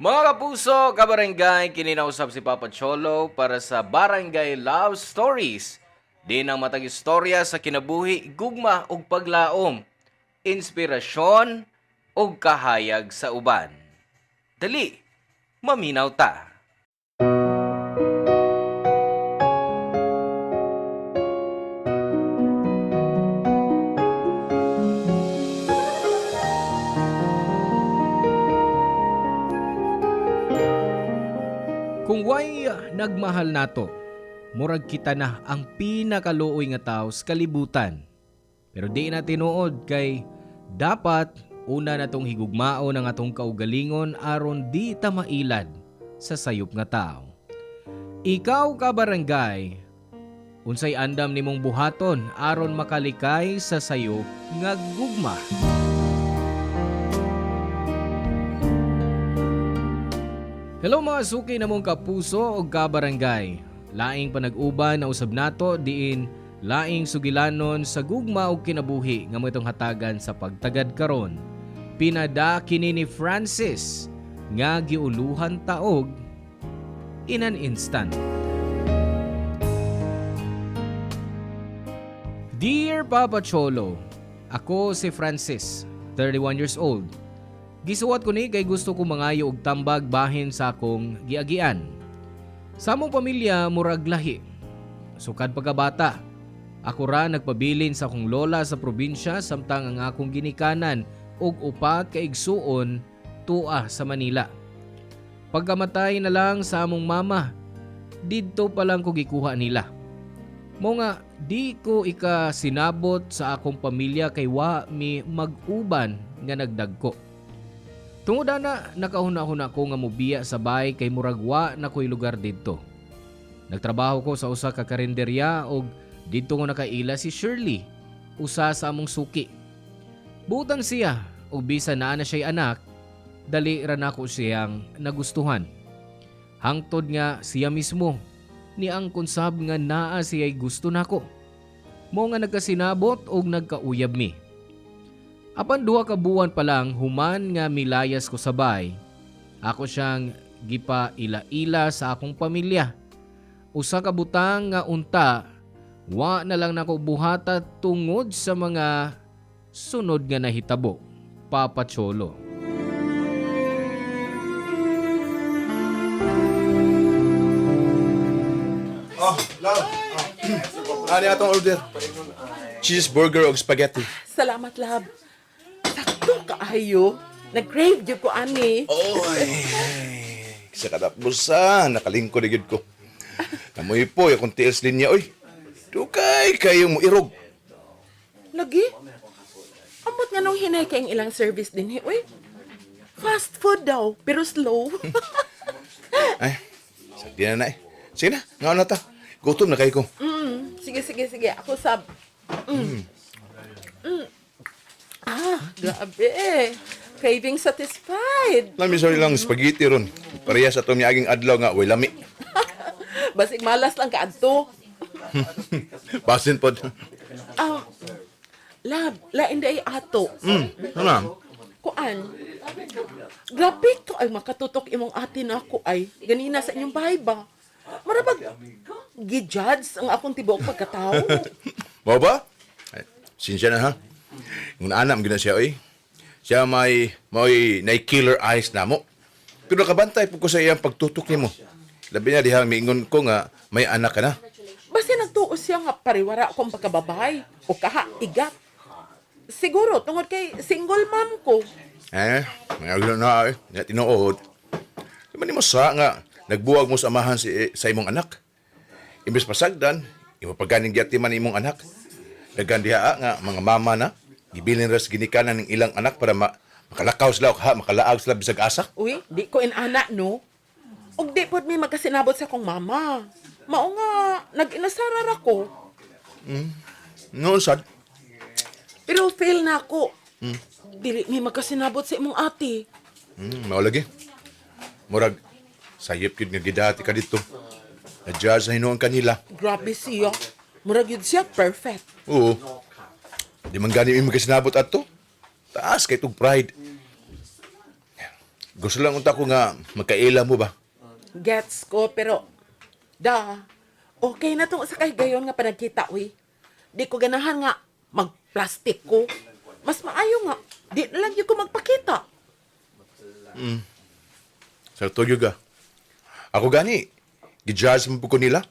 Mga kapuso, kabarangay, kininausap si Papa Cholo para sa Barangay Love Stories. Di ang matag istorya sa kinabuhi, gugma ug paglaom, inspirasyon ug kahayag sa uban. Dali, maminaw ta. Kung way nagmahal nato, murag kita na ang pinakaluoy nga tao sa kalibutan. Pero di na tinuod kay dapat una natong higugmao ng atong kaugalingon aron di ta mailad sa sayop nga tao. Ikaw ka barangay, unsay andam nimong buhaton aron makalikay sa sayop nga gugma. Hello mga suki namong kapuso o kabarangay. Laing panag-uban na usab nato diin laing sugilanon sa gugma o kinabuhi nga mo itong hatagan sa pagtagad karon. Pinada kini ni Francis nga giuluhan taog in an instant. Dear Papa Cholo, ako si Francis, 31 years old. Gisuwat ko ni kay gusto ko mangayo og tambag bahin sa akong giagian. Sa among pamilya murag lahi. Sukad pagkabata, ako ra nagpabilin sa akong lola sa probinsya samtang ang akong ginikanan og upat ka igsuon tua sa Manila. Pagkamatay na lang sa among mama, didto pa lang ko gikuha nila. Mo nga di ko ikasinabot sa akong pamilya kay wa mi mag-uban nga nagdagko. Tungod na nakahuna-huna ko nga mubiya sa bay kay muragwa na ko'y lugar didto. Nagtrabaho ko sa usa ka karinderya og didto ko nakaila si Shirley, usa sa among suki. Butan siya og bisan naa na siya'y anak, dali ra nako siyang nagustuhan. Hangtod nga siya mismo ni ang konsab nga naa siya'y gusto nako. Mo nga nagkasinabot og nagkauyab mi. Apan duha ka buwan pa lang human nga milayas ko sa bay, ako siyang gipa ila-ila sa akong pamilya. Usa ka butang nga unta, wa na lang nako buhata tungod sa mga sunod nga nahitabo. Papa Cholo. Love. Ano atong order? Cheeseburger o spaghetti. Salamat, love. Sakto kaayo. Nag-crave jud ko ani. Oy. Sa katapusan, nakalingkod na ko. Namoy po, akong tiis linya, oy. Dugay kayo mo irog. Lagi? Amot nga nung hinay kayong ilang service din, uy. Fast food daw, pero slow. Ay, sakdi na na eh. Sige na, ngaon na ta. Gutom na kayo ko. Sige. Ako sab. Grabe. Craving satisfied. Lami sorry lang, spaghetti ron. Parehas ato mi aging adlaw nga, way lami. Basig malas lang kaadto. Basin pod. Love, lain day ato. Ano? Kuan. Grabe to ay makatutok imong ate na ako ay. Ganina sa inyong bahay ba? Marabag gi-judge ang akong tibuok pagkatao. Mo ba? Ay, sinsya na ha. Ngun anam gina siya, oy. Siya may killer eyes na mo. Pero nakabantay po ko sa iyang pagtutok ni mo. Labi na diha, miingon ko nga may anak ka na. Basta nagtuos siya nga pariwara akong pagkababahay o kaha igat. Siguro tungod kay single mom ko. Mayroon na nga tinuod. Di ba ni mo sa nga, nagbuwag mo sa amahan sa imong anak. Imbes pasagdan, imo paganing gyati man imong anak. Dagan diha nga mga mama na, gibilin ras ginikanan ng ilang anak para makalakaw sila o makalaag sila bisag asa. Uy, di ko inana no. Og di pod mi magkasinabot sa akong mama. Mao nga nag-inasarar ako. Noon sad. Pero fail na ako. Dili mi magkasinabot sa imong ate. Maulagi. Murag, sayip yun nga gidati ka dito. Na-judge na hinuang kanila. Grabe siya. Murag yun siya perfect. Oo. Di man gani yung magkasinabot ato. Taas kay itong pride. Gusto lang unta ko nga magkaila mo ba? Gets ko, pero okay na tong sa gayon nga panagkita, uy. Di ko ganahan nga magplastic ko. Mas maayo nga, di na lang yun ko magpakita. Sa tuyo ga. Ako gani, gijudge mo po ko nila.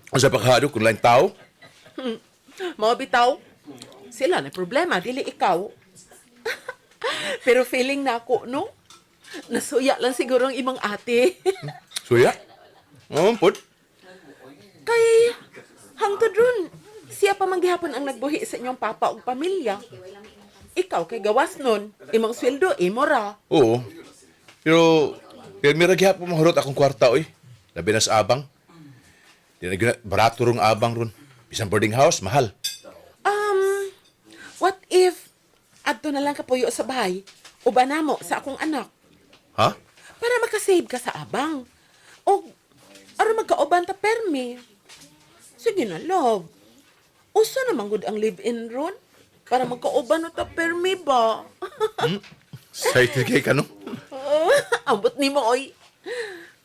Ang sa pakahado kung lain tao. Mga bitaw, sila na problema, dili ikaw. Pero feeling na ako, no? Nasuya lang siguro ang imong ate. Suya? Oo, put. Kay, hangtod ron, siya pa manggihapon ang nagbuhi sa inyong papa o pamilya. Ikaw kay gawas nun, imong sweldo, imo ra. Oo. Pero may ragyap po mahurot akong kwarta, oy. Labi na sa abang. Barato rong abang ron. Bisang boarding house, mahal. What if, adto na lang kapuyo sa bahay, uba na mo sa akong anak, Ha? para makasave ka sa abang. O, aron magkauban ta permi. Sige na, love. Usa naman gud ang live-in ron? Para magkauban ta permi ba? Excited kay ka, no? Ambot ni mo, oy.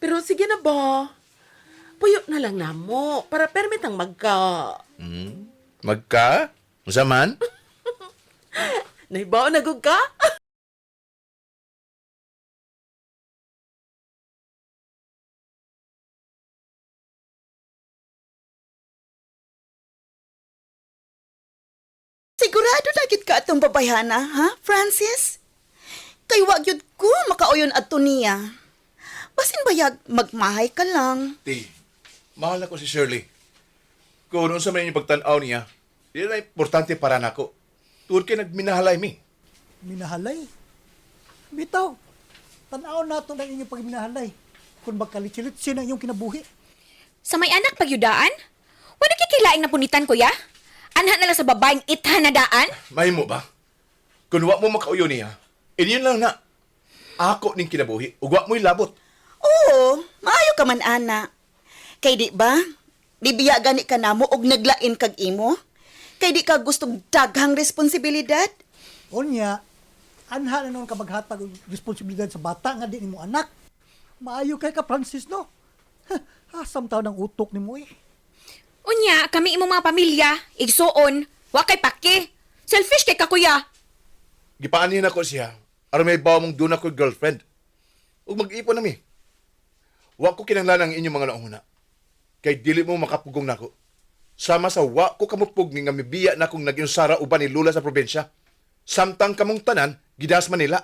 Pero sige na ba? Puyo na lang na mo para permit ang Magka? Unsa man? Naibaw na gud ka? Sigurado na gyud ka atong babayhana, ha, Francis? Kay wa gyud ko makauyon adto niya. Basin bayag magmahay ka lang. Ti, mahal ako si Shirley. Kung noon sa man yung pagtanaw niya, yun na importante para nako. Tuod kay nagminahalay mi. Minahalay. Bitaw, tanaw nato ng inyong pagminahalay. Kung magkalitsilitsin ang inyong kinabuhi. Sa may anak pagyudaan? Wala kikilaing napunitan, kuya? Anha na lang sa babaeng ithan na daan? Mahimo ba? Kung wa mo makauyo niya, inyon lang na. Ako ning kinabuhi, ug wa mo'y labot. Oo, maayo ka man ana. Kay di ba? Di biya gani ka namo og naglain kag imo? Kay di ka gustong daghang responsibilidad? Unya, anha na noon ka maghatag og responsibilidad sa bata nga di mo anak. Maayo kay ka, Francis, no? Asam taon ang utok ni mo eh. Unya, kami imong mga pamilya, igsuon, wa kay paki. Selfish kay ka, kuya. Gipaanin ako siya, aron may bawa mong doon ako girlfriend. Ug mag-ipon nami. Wa ko kinahanglan ang inyong mga nauna. Kay dili mo makapugong nako. Sama sa wa ko kamupog nga mibiya na kong naging sara uban ni Lula sa probinsya. Samtang kamong tanan, gidas Manila.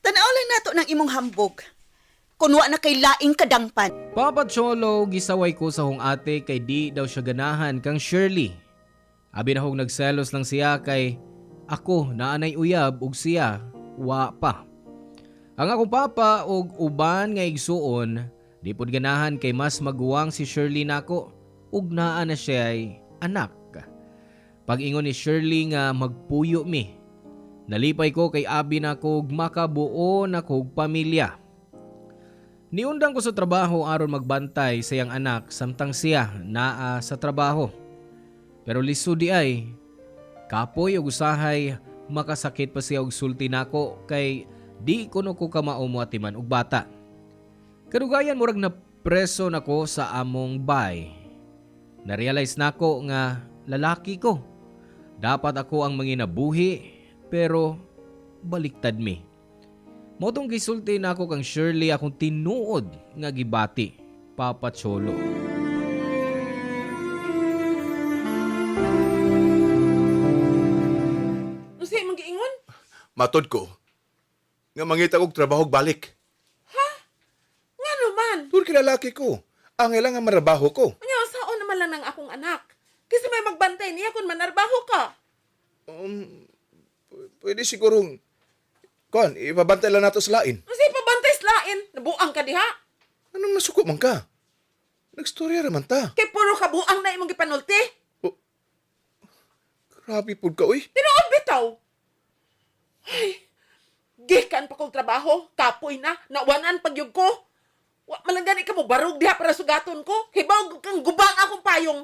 Tanaw lang nato ng imong hambog. Kung wa na kay laing kadangpan. Papa Cholo, gisaway ko sa hong ate kay di daw siya ganahan kang Shirley. Abi na hong nagselos lang siya kay ako naanay uyab ug siya wa pa. Ang akong papa ug uban nga igsuon, di pud ganahan kay mas maguwang si Shirley nako ug naa na siya ay anak. Pag-ingon ni Shirley nga magpuyo mi. Nalipay ko kay abi nako ug makabuo na kog pamilya. Niundang ko sa trabaho aron magbantay sa iyang anak samtang siya naa sa trabaho. Pero lisod di ay, kapoy og usahay makasakit pa siya og sulti nako kay di kuno ko kamao mo atiman og bata. Kadugayan murag na preso nako sa among bay. Na-realize nako nga lalaki ko. Dapat ako ang manginabuhi pero baliktad mi. Motong gisulti na ako kang Shirley akong tinuod nga gibati, Papa Cholo. Ano siya imong giingon? Matod ko, nga mangita kog trabaho og balik. Nga naman. Tuod kay lalaki ko, ang ilang nga marabaho ko. Anya, saon naman lang ng akong anak. Kasi may magbantay niya kung manarbaho ka. Pwede sigurong, ibabantay lang nato sa lain. Kasi pabantay slain, nabuang ka diha. Anong nasuko man ka? Nagstorya raman ta. Kay puro kabuang na imong gipanulti. Grabe pud ka, uy. Tinuod bitaw. Ay, gikan pa kong trabaho, kapoy na, nawanan pagyug ko. Wa malangani ka mo barog diha para sugaton ko. Hibaw kang gubang akong payong.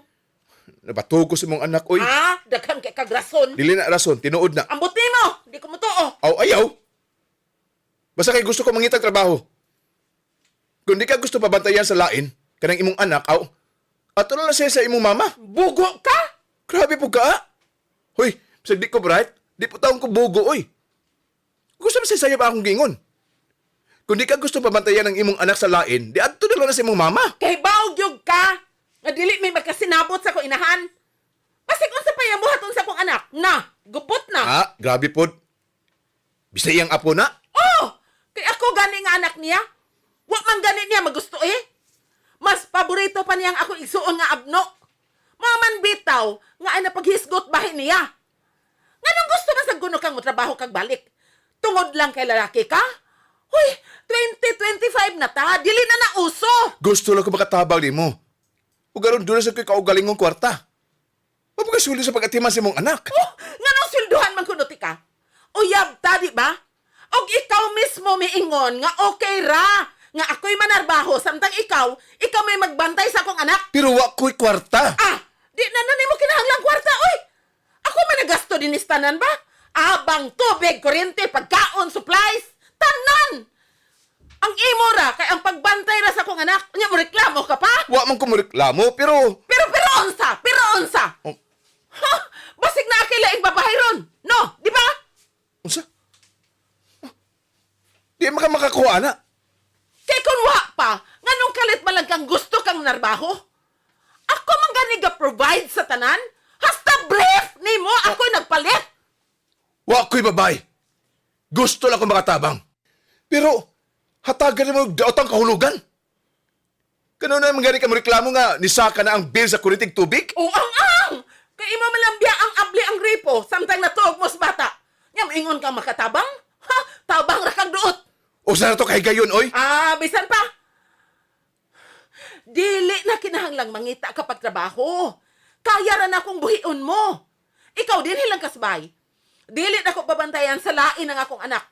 Nabato ko sa mong anak, uy. Ha? Daghan kay kagrason. Dili na rason, tinuod na. Ambot nimo, di ko mutuo. Aw, ayaw! Basta kay gusto ko mangitag trabaho. Kung di ka gusto pabantayan sa lain, kanang imong anak, aw, ato na lang siya sa imong mama. Bugo ka? Grabe po ka. Hoy, sagdi ko bright, di po taong ko bugo, oy. Gusto mo siya pa akong gingon. Kung di ka gusto pabantayan ng imong anak sa lain, di ato na lang na sa imong mama. Kay baog yug ka. Nga dili may magkasinabot sa ko inahan. Basig unsa pa yung buhaton sa kong anak? Na, gupot na. Ah, grabe po. Bisay ang apo na. Oh! Kay ako gani nga anak niya. Wa man gani niya magusto eh. Mas paborito pa niyang ako igsuon nga abno. Maman bitaw nga ay napaghisgot bahin niya. Nganong gusto man sa guno kang trabaho kag balik? Tungod lang kay lalaki ka? Hoy, 2025 na ta, dili na nauso. Gusto lang ko makatabang ni mo. O garon doon sa kay kaugalingong kwarta. Mapagasulo sa pag-atiman sa imong anak. Oh, nganong silduhan man kuno ka? Uyab ta, di ba? Og ikaw mismo miingon nga okay ra. Nga ako'y manarbaho, samtang ikaw may magbantay sa akong anak. Pero wa ko'y kwarta. Ah, di na mo kinahanglang kwarta, oy. Ako man nagasto din istanan ba? Abang, tubig, kuryente, pagkaon, supplies, tanan. Ang imo ra, kay ang pagbantay ra sa akong anak, nya mo reklamo ka pa? Wa man ko moreklamo, pero... Pero unsa? Oh, Ha? Basig na akilaing babahay ron. No, di ba? unsa? Oh, di makakuha na. Kay kun wa pa, nganong kalit man lang kang gusto kang narbaho? Ako man gani ga-provide sa tanan? Hasta brief nimo ako'y nagpalit. Wa ko'y babay. Gusto lang ko makatabang. Pero, hatagan mo daotang kahulugan. Kano na mga ka mo reklamo nga, nisaka na ang bill sa kuritig tubig? O ang! Kay imo malambya ang abli ang gripo, samtang natuog mo sa bata. Nya ingon kang makatabang? Ha? Tabang ra kang duot. O sana to kay gayon, oy? Ah, bisan pa. Dili na kinahanglang mangita kapag trabaho. Kaya ra na akong buhion mo. Ikaw din hilang kasbay. Dili na ako babantayan sa lain ng akong anak.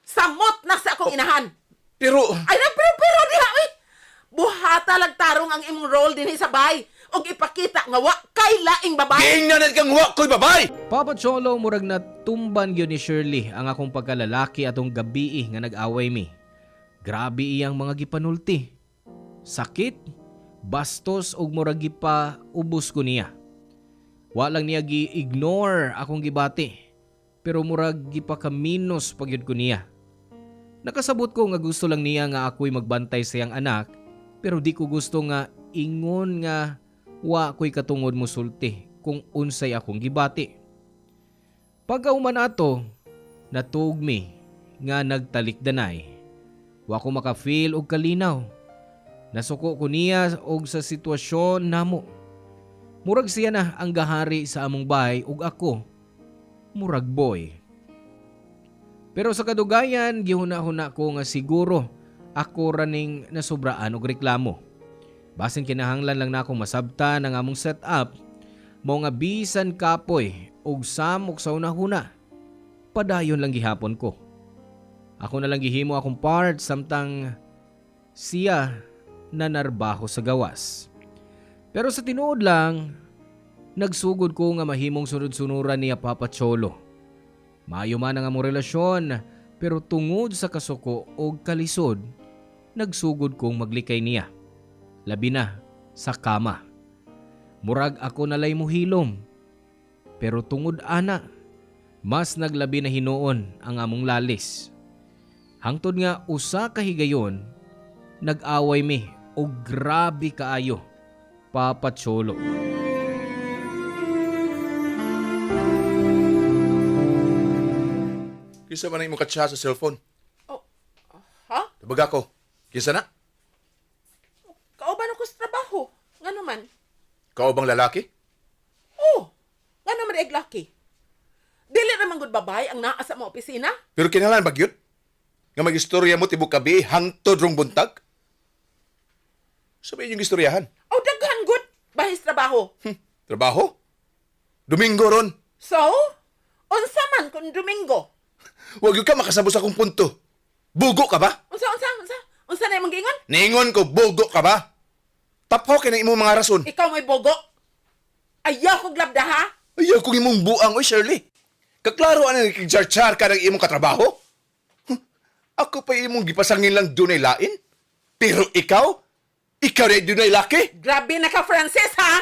Samot na sa akong inahan. Pero, Ay, pero diha, uy. Buhata lang tarong ang imong role din sa bay. Og ipakita nga wa kay laing babae. giingnan kang wa ko'y babay! Papa Cholo, murag na tumban yun ni Shirley ang akong pagkalalaki atong gabi nga nag-away mi. Grabe iyang mga gipanulti. Sakit, bastos ug murag gipa ubos ko niya. Wa lang niya gi-ignore akong gibati, pero murag gipakaminos pagyud ko niya. Nakasabot ko nga gusto lang niya nga ako'y magbantay sa iyang anak, pero di ko gusto nga ingon nga wa ko'y katungod mo sulti kung unsay akong gibati. Pagkauman ato, natugmi nga nagtalikdanay. Wa ko maka-feel og kalinaw. Nasuko ko niya og sa sitwasyon namo. Murag siya na ang gahari sa among bahay ug ako, murag boy. Pero sa kadugayan, gihuna-huna ko nga siguro ako raning nasubraan og reklamo. Basin kinahanglan lang na akong masabtan ang among setup, mao nga bisan kapoy og samok sa una-huna. Padayon lang gihapon ko. Ako na lang gihimo akong part samtang siya nanarbaho sa gawas. Pero sa tinuod lang, nagsugod ko nga mahimong sunod-sunuran niya Papa Cholo. Maayo man ang among relasyon, pero tungod sa kasuko o kalisod, nagsugod kong maglikay niya. Labi na sa kama. Murag ako nalay muhilom. Pero tungod ana, mas naglabi na hinuon ang among lalis. Hangtod nga usa ka higayon, nag-away mi o grabe kaayo, Papa Cholo. Kisa man na imong katsa sa cellphone. Oh, ha? Tabag ako. Kisa na? Kauban ako sa trabaho. Nga naman. Kao bang lalaki? Oh, nga naman eglaki. Dili naman gud babay ang naa sa mga opisina. Pero kinahanglan bagyot? Nga mag-istorya mo tibok kabi hangtod rong buntag? Sabihin yung istoryahan. O daghan gud bahis trabaho. Trabaho? Domingo ron. So, unsa man kung Domingo? Huwag yung ka makasabot sa akong punto. Bugo ka ba? Unsa na imong giingon? Ningon ko, bugo ka ba? Tapho kay na imong mga rason. Ikaw may bogo. Ayaw kong labda ha? Ayaw kong imong buang, oy Shirley. Kaklaro ano nagkijar-char ka ng imong katrabaho? Ako pa imong gipasangin lang dunay lain? Pero ikaw na dunay laki? Grabe na ka, Francis, ha?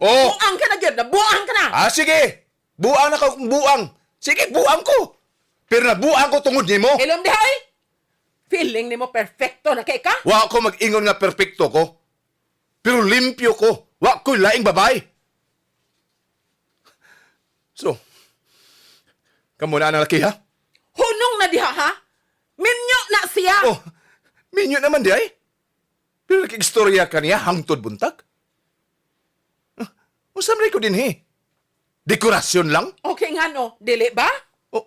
Oh, Buang ka na, gyud. Nabuang ka na. sige. Buang na ka kung buang. Sige, buang ko. Pero nabuang ko tungod nimo. Ilom dihay. Feeling ni mo perfecto na kay ka? Wa ko mag-ingon nga perpekto ko. Pero limpyo ko. Wa ko laing babae. So, kamo na ang laki, ha? Hunong na diha, ha? Minyo na siya. Oh, minyo naman di ay. Pero nakikstorya ka niya hangtod buntag. Usam ko din, he. Dekorasyon lang? Okay nga, no? Dili ba? Oh,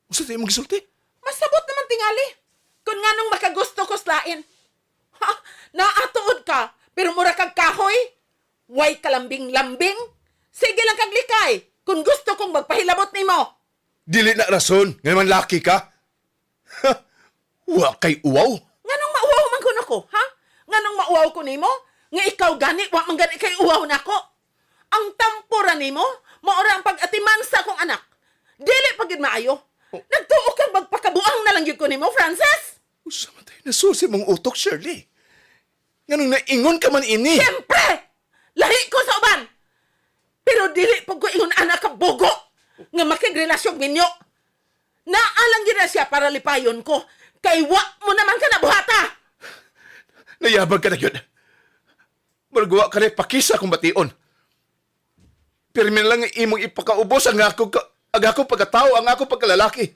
usa tayo magisulti? Masabot naman tingali. Kung nga nung makagusto ko slain. Ha? Naatuod ka, pero mura kag kahoy. Way kalambing-lambing. Sige lang kag likay. Kung gusto kong magpahilabot nimo. Dili na rason. Nga naman laki ka. Ha? Wa kay uwaw. Nga nung mauwaw man kuno ko, ha? Nga nung mauwaw ko nimo, nga ikaw gani, wa man gani kay uwaw nako. Ang tampura nimo, maura ang pag-atiman sa akong anak. Dili pagid maayo. Nagtuo kang magpakabuang na lang yun ko nimo, Francis. Usama tayo nasusi mong utok, Shirley. Nga nung naingon ka man ini. Siyempre! Lahi ko sa uban! Pero dili pag ko ingon anak ka bogo nga makigrelasyon minyo. Naalang gina siya para lipayon ko. Kay wa mo naman ka na buhata! Nayabag ka na yun. Maragawa ka na pakisa kung bation. Pero min lang imong ipakaubos ang ako pagkatao, ang ako pagkalalaki.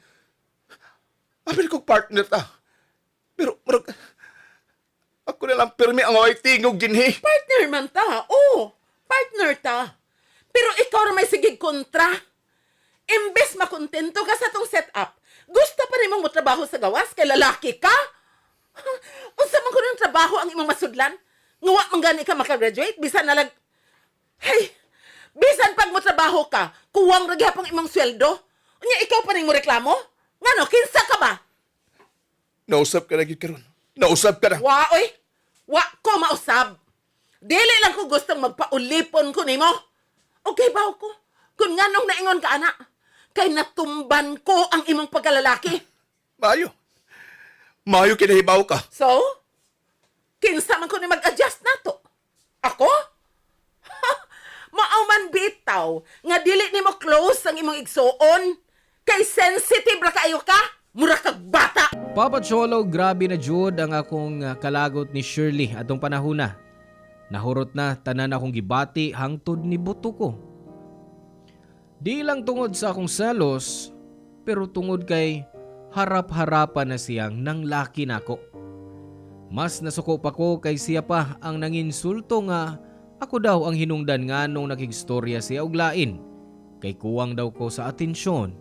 Apil kong partner ta. Pero, ako na lang permi ang away tingog ginhi. Partner man ta, oo. Partner ta. Pero ikaw na may sigig kontra. Imbes makontento ka sa tong setup, gusto pa rin mong motrabaho sa gawas kay lalaki ka? Unsa man ko ng trabaho ang imong masudlan? Ngawa man gani ka makagraduate, bisan nalag... Hey, bisan pag motrabaho ka, kuwang ragyapang imong sweldo. Unya ikaw pa rin mo reklamo? Ngano, kinsa ka ba? Nausap ka na gid karon. Nausap ka na. Wa, oy! Wa ko mausab. Dili lang ko gustong magpaulipon ko nimo. Okay ba ko? Kung nga nung naingon ka, anak, kay natumban ko ang imong pagkalalaki. Mayo. Mayo kinahibaw ka. So, kinsa man ko ni mag-adjust na to? Ako? Mauman bitaw, nga dili nimo close ang imong igsuon. Kay sensitive ra kaayo ka? Mura kag bata. Papa Cholo, grabe na jud ang akong kalagot ni Shirley atong panahona. Nahurot na tanan akong gibati hangtod ni buto ko. Di lang tungod sa akong salos, pero tungod kay harap-harapan na siyang nang laki nako. Mas nasuko pa ko kay siya pa ang nanginsulto nga ako daw ang hinungdan nga nung nakigstorya siya og lain. Kay kuwang daw ko sa atensyon.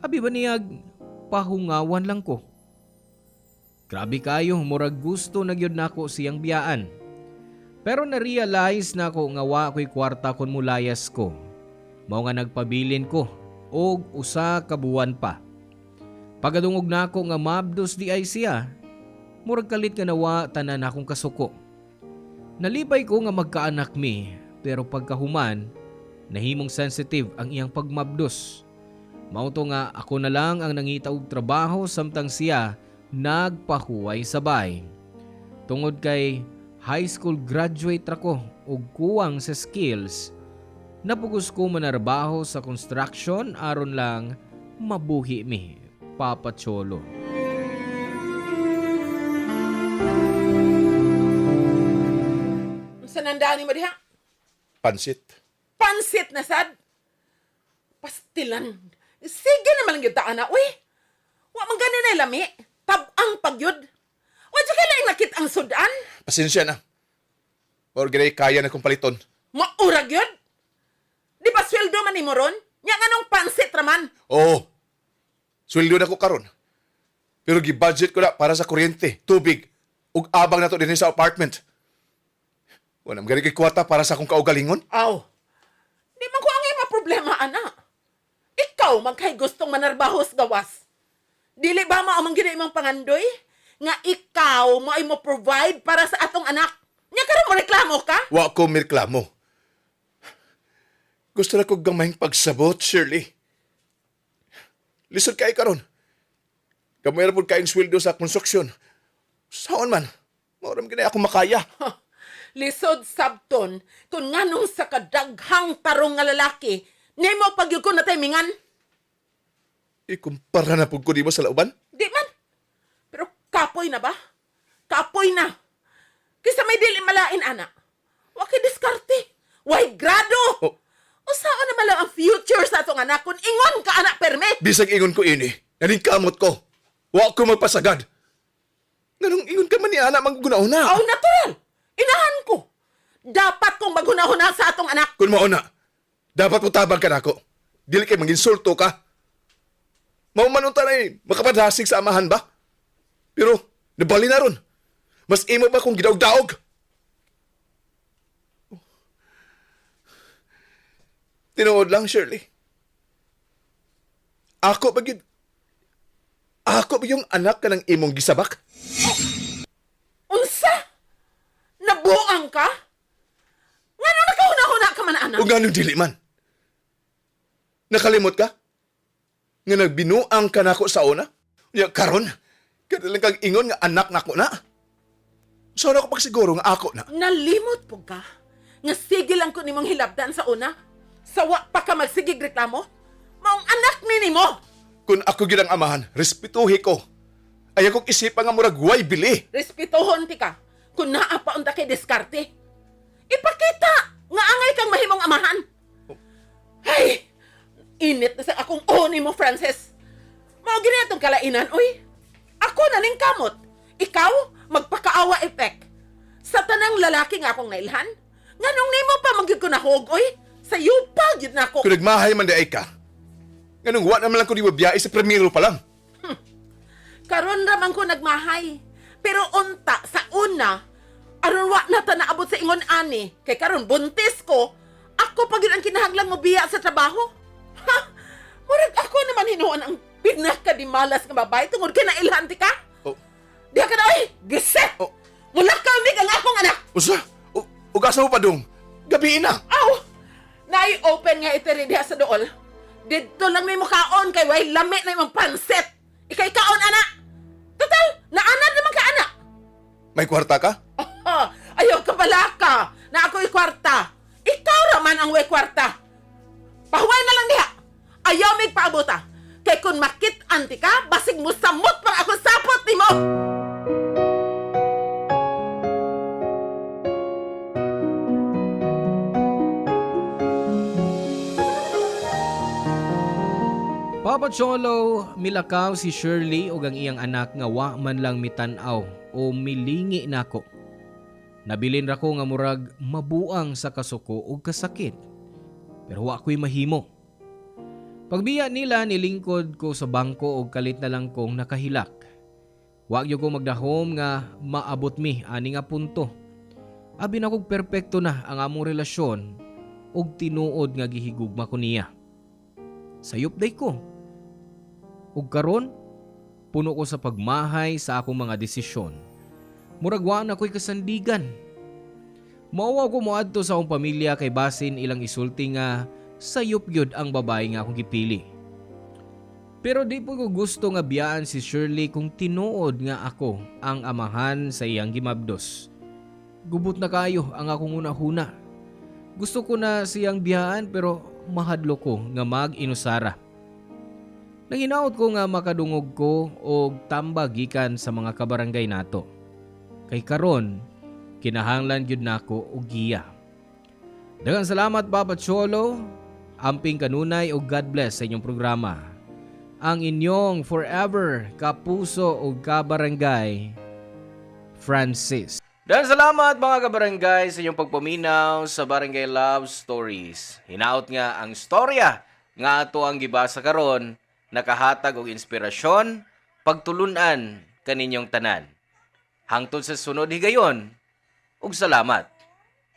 Abi ba niyag pahungawan lang ko. Grabe kayo, murag gusto na gyud nako siyang biyaan. Pero na-realize na ko nga wa ko'y kwarta kon mulayas ko. Mao nga nagpabilin ko og usa ka buwan pa. Pagadungog nako nga mabdos di ay siya, murag kalit nga nawa tanan akong kasuko. Nalipay ko nga magkaanak mi, pero pagkahuman, nahimong sensitive ang iyang pagmabdos. Mao to nga ako na lang ang nangita og trabaho samtang siya nagpahuway sabay. Tungod kay high school graduate ako ug kuwang sa skills, napugos ko manarbaho sa construction aron lang mabuhi mi, Papa Cholo. Sa nandani mo diha? Pansit. Pansit na sad. Pastilan. Sige naman lang yun taan na, uy. Wa man gani na lami. Tabang pagyud. Wa dyan kailangan nakit ang sudan. Pasensya na. Or ginay kaya na kong paliton. Maurag yun. Di ba sweldo man ni mo ron? Nya nga nung pansit raman. Oo. Sweldo na ko karon. Pero gi-budget ko na para sa kuryente, tubig, ug abang na to din sa apartment. Wala magani kay kwarta para sa akong kaugalingon. Aw. Di man ko ang ima problema, ana. Ikaw magkay gustong manarbaho sa gawas. Dili ba mo amang gina imong pangandoy? Nga ikaw mo ay mo provide para sa atong anak. Nya karon mo reklamo ka? Wa ko mirklamo. Gusto na ko gamayng pagsabot, Shirley. Lisod kay karon. Kamay ra pud kaing sweldo sa konstruksyon. Saon man, mauram gina ako makaya. Lisod sabton, kung nganong sa kadaghang tarong nga lalaki, nemo pagyud ko na timingan. Ikumpara na pud ko di mo sa lauban. Di man. Pero kapoy na ba? Kapoy na. Kisa may dili malain, ana. Waki diskarte. Why grado? Oh. O saan naman lang ang future sa atong anak kung ingon ka, anak, perme? Bisag ingon ko ini, naning kamot ko. Wa ko magpasagad. Nganong ingon ka man ni ana manggunahuna. Aw, natural. Inahan ko. Dapat kong maghunahuna sa atong anak. Kun mao na, dapat mo tabang ka nako. Dili kay manginsulto ka. Maumanunta na makapadhasig sa amahan ba? Pero, nabali na ron. Mas imo ba kung gidaog-daog? Tinuod lang, Shirley. Ako ba yung anak ka ng imong gisabak? Unsa? Nabuang ka? Ngano nakahuna-huna ka man, anak? O ganong dili man? Nakalimot ka? Nga nagbinuang ka nako sa una? Ya karon, kadalang kang ingon nga anak nako na. So ako pagsiguro nga ako na. Nalimot po ka? Nga sige lang ko nimong hilabdan sa una? Sawa pa ka magsigig reklamo? Maong anak ni nimo! Kung ako gidang amahan, respetuhi ko. Ayaw kong isipan nga murag way bili. Respetuhon ti ka kung naapaon ta kay diskarte. Ipakita nga angay kang mahimong amahan. Hay! Init na sa akong oni mo, Frances. Mao gini atong kalainan, uy. Ako na ning kamot. Ikaw, magpakaawa effect. Sa tanang lalaki nga akong nailhan, nganong nimo pa magyud ko nahog, uy. Sa yupa, yun na ako. Kung nagmahay man di ay ka, ganun wa naman lang ko di mabiyay sa primero pa lang. Karon raman ko nagmahay. Pero unta, sa una, aron wa na ta naabot sa ingon ani. Kay karon buntis ko, ako pa gyud ang kinahanglang mobiya sa trabaho. Ha? Murag ako naman hinuon ang pinakadimalas nga babae tungod kay nailhan ti ka. Oh, Diha ka na, oy! Giset! Oh. Mula ka ang akong anak! usa? Ugasa mo pa dong. Gabi na. Aw! Nai-open nga itiri diha sa dool. Dito lang may mukaon kay way lami na imong pansit. Ikay kaon, anak! Total, naanad naman ka, anak! May kwarta ka? Oh, ayaw ka pala ka na ako'y kwarta. Ikaw raman ang way kwarta. Pahuway na lang diha. Ayaw mig paabuta. Kay kung makit-anti ka, basig mo samot pang ako sapot ni mo. Papa Cholo, milakaw si Shirley ug ang iyang anak nga wa man lang mitanaw o milingi nako. Nabilin ra ko nga murag mabuang sa kasuko ug kasakit. Pero wa ko'y mahimo. Pagbiya nila nilingkod ko sa bangko ug kalit na lang kong nakahilak. Wa gyud ko magdahom nga maabot mi ani nga punto. Abi na kog perpekto na ang among relasyon ug tinuod nga gihigugma ko niya. Sayop day ko. Ug karon, puno ko sa pagmahay sa akong mga desisyon. Murag wa na ko'y kasandigan. Mauwa ko moadto sa akong pamilya kay basin ilang isulti nga sayop gyud ang babae nga akong gipili. Pero di po ko gusto nga biyaan si Shirley kung tinuod nga ako ang amahan sa iyang gimabdos. Gubot na kayo ang akong una-huna. Gusto ko na siyang biyaan pero mahadlo ko nga mag-inusara. Nanginaot ko nga makadungog ko og tambag gikan sa mga kabarangay nato. Kay karon, kinahanglan gyud nako og giya. Daghang salamat Papa Cholo, amping kanunay ug God bless sa inyong programa. Ang inyong forever kapuso ug kabarangay, Francis. Dan salamat mga kabarangay sa inyong pagpaminaw sa Barangay Love Stories. Hinaot nga ang storya nga ato ang gibasa karon nakahatag og inspirasyon, pagtulunan kaninyong tanan. Hangtod sa sunod higayon, ug salamat.